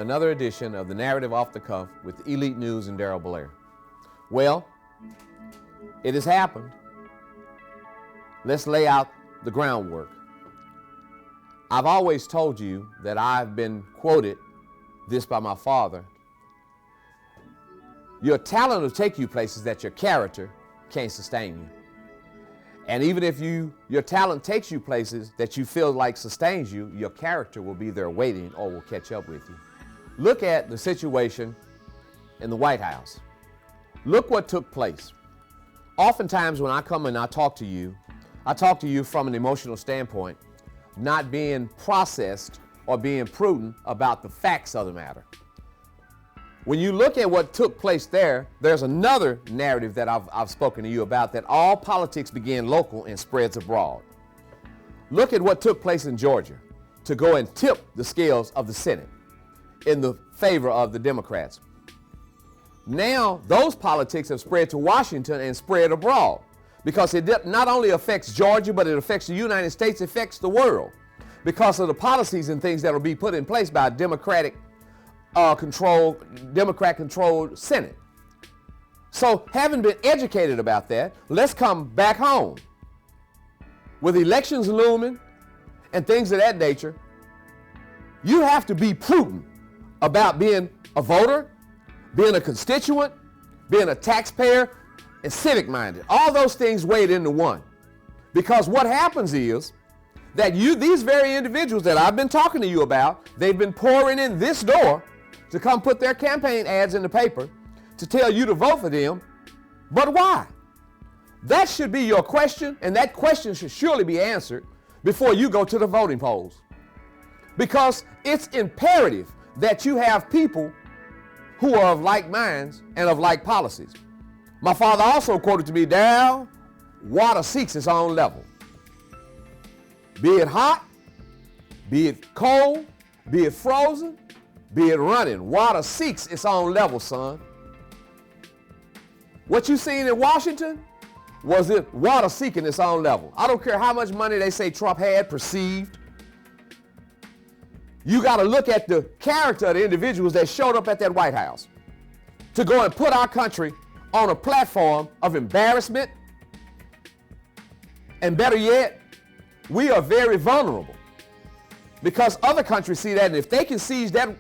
another edition of the Narrative Off the Cuff with Elite News and Daryl Blair. Well, it has happened. Let's lay out the groundwork. I've always told you that I've been quoted this by my father. Your talent will take you places that your character can't sustain you. And even if your talent takes you places that you feel like sustains you, your character will be there waiting or will catch up with you. Look at the situation in the White House. Look what took place. Oftentimes when I come and I talk to you from an emotional standpoint, not being processed or being prudent about the facts of the matter. When you look at what took place there, there's another narrative that I've spoken to you about, that all politics begin local and spreads abroad. Look at what took place in Georgia to go and tip the scales of the Senate in the favor of the Democrats. Now those politics have spread to Washington and spread abroad, because it not only affects Georgia, but it affects the United States, it affects the world, because of the policies and things that will be put in place by a Democrat-controlled Senate. So having been educated about that, let's come back home. With elections looming and things of that nature, you have to be prudent about being a voter, being a constituent, being a taxpayer, and civic-minded. All those things weighed into one. Because what happens is that these very individuals that I've been talking to you about, they've been pouring in this door to come put their campaign ads in the paper to tell you to vote for them. But why? That should be your question, and that question should surely be answered before you go to the voting polls. Because it's imperative that you have people who are of like minds and of like policies. My father also quoted to me, "Down, water seeks its own level. Be it hot, be it cold, be it frozen, be it running, water seeks its own level, son." What you seen in Washington was it water seeking its own level. I don't care how much money they say Trump had perceived. You got to look at the character of the individuals that showed up at that White House to go and put our country on a platform of embarrassment. And better yet, we are very vulnerable, because other countries see that, and if they can seize the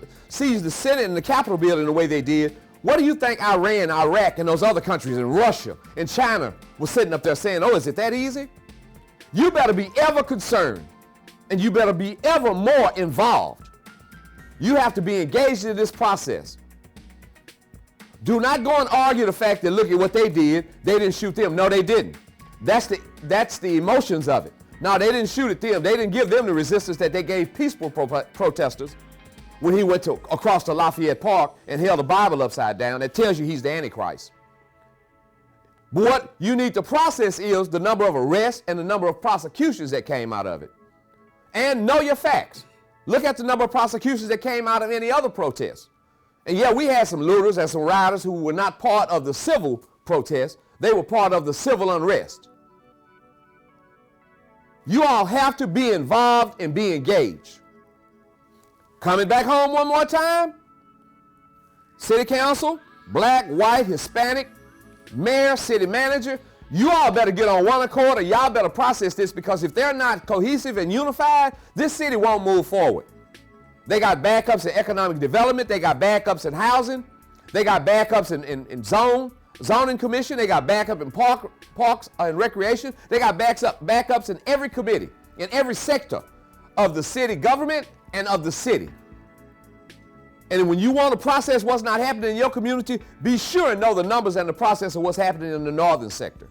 Senate and the Capitol building the way they did, what do you think Iran, Iraq, and those other countries, and Russia, and China were sitting up there saying, "Oh, is it that easy?" You better be ever concerned, and you better be ever more involved. You have to be engaged in this process. Do not go and argue the fact that, look at what they did, they didn't shoot them. No, they didn't. That's the emotions of it. No, they didn't shoot at them. They didn't give them the resistance that they gave peaceful protesters when he went across to Lafayette Park and held the Bible upside down. That tells you he's the Antichrist. But what you need to process is the number of arrests and the number of prosecutions that came out of it. And know your facts. Look at the number of prosecutions that came out of any other protests. And yeah, we had some looters and some rioters who were not part of the civil protest. They were part of the civil unrest. You all have to be involved and be engaged. Coming back home one more time, city council, black, white, Hispanic, mayor, city manager, you all better get on one accord, or y'all better process this, because if they're not cohesive and unified, this city won't move forward. They got backups in economic development, they got backups in housing, they got backups in zoning commission, they got backup in parks and recreation, they got backups in every committee, in every sector of the city government and of the city. And when you want to process what's not happening in your community, be sure and know the numbers and the process of what's happening in the northern sector.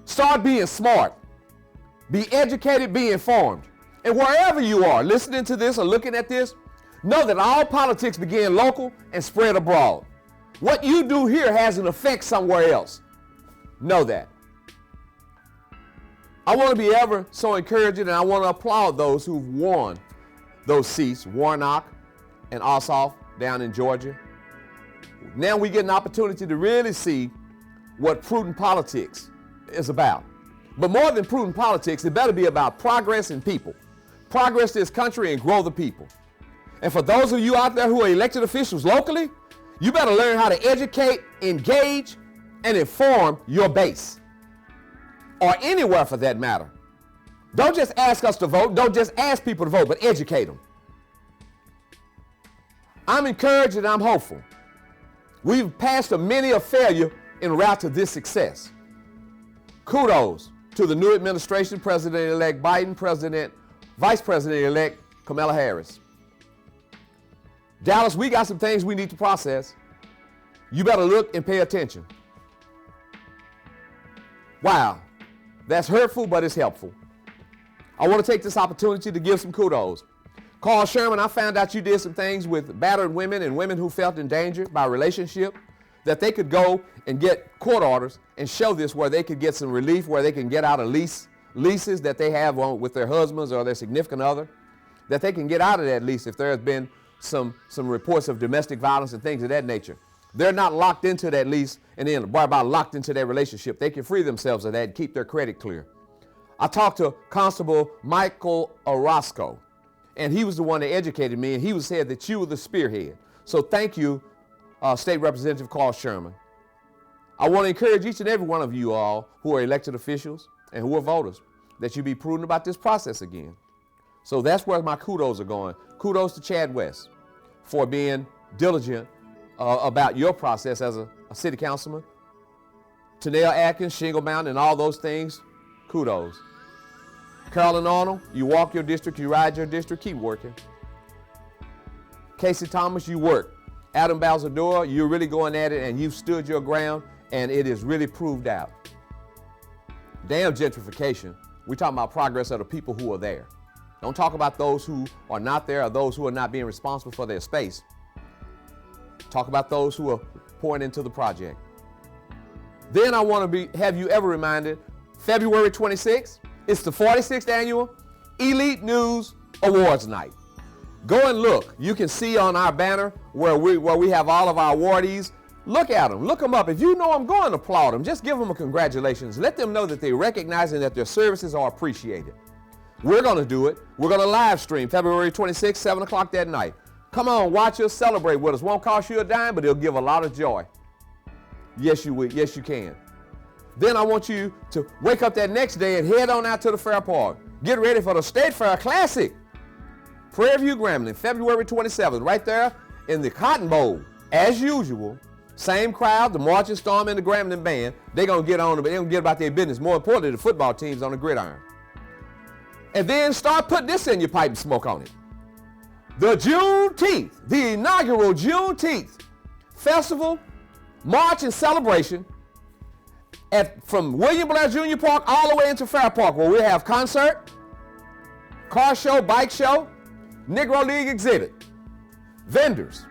Start being smart. Be educated, be informed. And wherever you are, listening to this or looking at this, know that all politics begin local and spread abroad. What you do here has an effect somewhere else. Know that. I want to be ever so encouraging, and I want to applaud those who've won those seats, Warnock and Ossoff down in Georgia. Now we get an opportunity to really see what prudent politics is about. But more than prudent politics, it better be about progress in people. Progress this country and grow the people. And for those of you out there who are elected officials locally, you better learn how to educate, engage, and inform your base, or anywhere for that matter. Don't just ask us to vote. Don't just ask people to vote, but educate them. I'm encouraged and I'm hopeful. We've passed many a failure en route to this success. Kudos to the new administration, President-elect Biden, Vice President-elect Kamala Harris. Dallas, we got some things we need to process. You better look and pay attention. Wow, that's hurtful, but it's helpful. I want to take this opportunity to give some kudos. Carl Sherman, I found out you did some things with battered women and women who felt endangered by relationship, that they could go and get court orders and show this where they could get some relief, where they can get out of leases that they have with their husbands or their significant other, that they can get out of that lease if there has been some reports of domestic violence and things of that nature. They're not locked into that lease and then about locked into their relationship. They can free themselves of that and keep their credit clear. I talked to Constable Michael Orozco, and he was the one that educated me, and he said that you were the spearhead. So thank you, State Representative Carl Sherman. I want to encourage each and every one of you all who are elected officials and who are voters that you be prudent about this process again. So that's where my kudos are going. Kudos to Chad West for being diligent about your process as a city councilman. Tanel Atkins, Shingle Mountain, and all those things, kudos. Carolyn Arnold, you walk your district, you ride your district, keep working. Casey Thomas, you work. Adam Balzador, you're really going at it and you've stood your ground and it is really proved out. Damn gentrification. We're talking about progress of the people who are there. Don't talk about those who are not there or those who are not being responsible for their space. Talk about those who are pouring into the project. Then I want to have you ever reminded, February 26th, it's the 46th annual Elite News Awards Night. Go and look. You can see on our banner where we have all of our awardees. Look at them. Look them up. If you know them, go and applaud them. Just give them a congratulations. Let them know that they recognize and that their services are appreciated. We're going to do it. We're going to live stream February 26th, 7 o'clock that night. Come on, watch us, celebrate with us. Won't cost you a dime, but it'll give a lot of joy. Yes, you will. Yes, you can. Then I want you to wake up that next day and head on out to the Fair Park. Get ready for the State Fair Classic. Prairie View Grambling, February 27th, right there in the Cotton Bowl. As usual, same crowd, the Marching Storm and the Grambling Band. They're going to get on, but they're going to get about their business. More importantly, the football team's on the gridiron. And then start putting this in your pipe and smoke on it. The Juneteenth, the inaugural Juneteenth Festival, March and Celebration from William Blair Jr. Park all the way into Fair Park, where we have concert, car show, bike show, Negro League exhibit, vendors.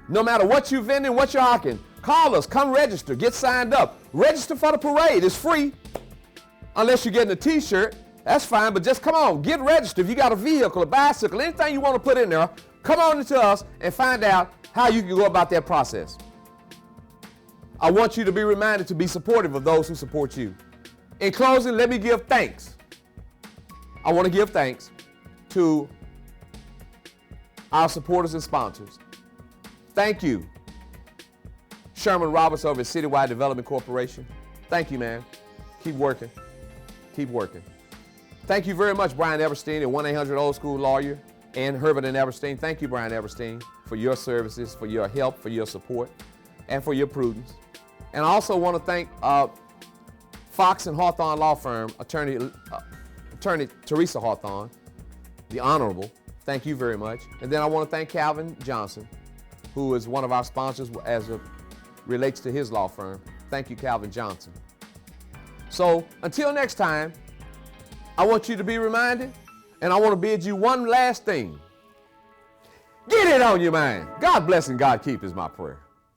No matter what you're vending, what you're hawking, call us, come register, get signed up. Register for the parade, it's free. Unless you're getting a t-shirt, that's fine, but just come on, get registered. If you got a vehicle, a bicycle, anything you want to put in there, come on to us and find out how you can go about that process. I want you to be reminded to be supportive of those who support you. In closing, let me give thanks. I want to give thanks to our supporters and sponsors. Thank you, Sherman Roberts over at Citywide Development Corporation. Thank you, man. Keep working. Keep working. Thank you very much, Brian Everstein at 1-800-OLD-SCHOOL Lawyer and Herbert and Everstein. Thank you, Brian Everstein, for your services, for your help, for your support, and for your prudence. And I also want to thank Fox and Hawthorne Law Firm, Attorney Teresa Hawthorne, the Honorable. Thank you very much. And then I want to thank Calvin Johnson, who is one of our sponsors as it relates to his law firm. Thank you, Calvin Johnson. So until next time, I want you to be reminded, and I want to bid you one last thing. Get it on your mind. God bless and God keep is my prayer.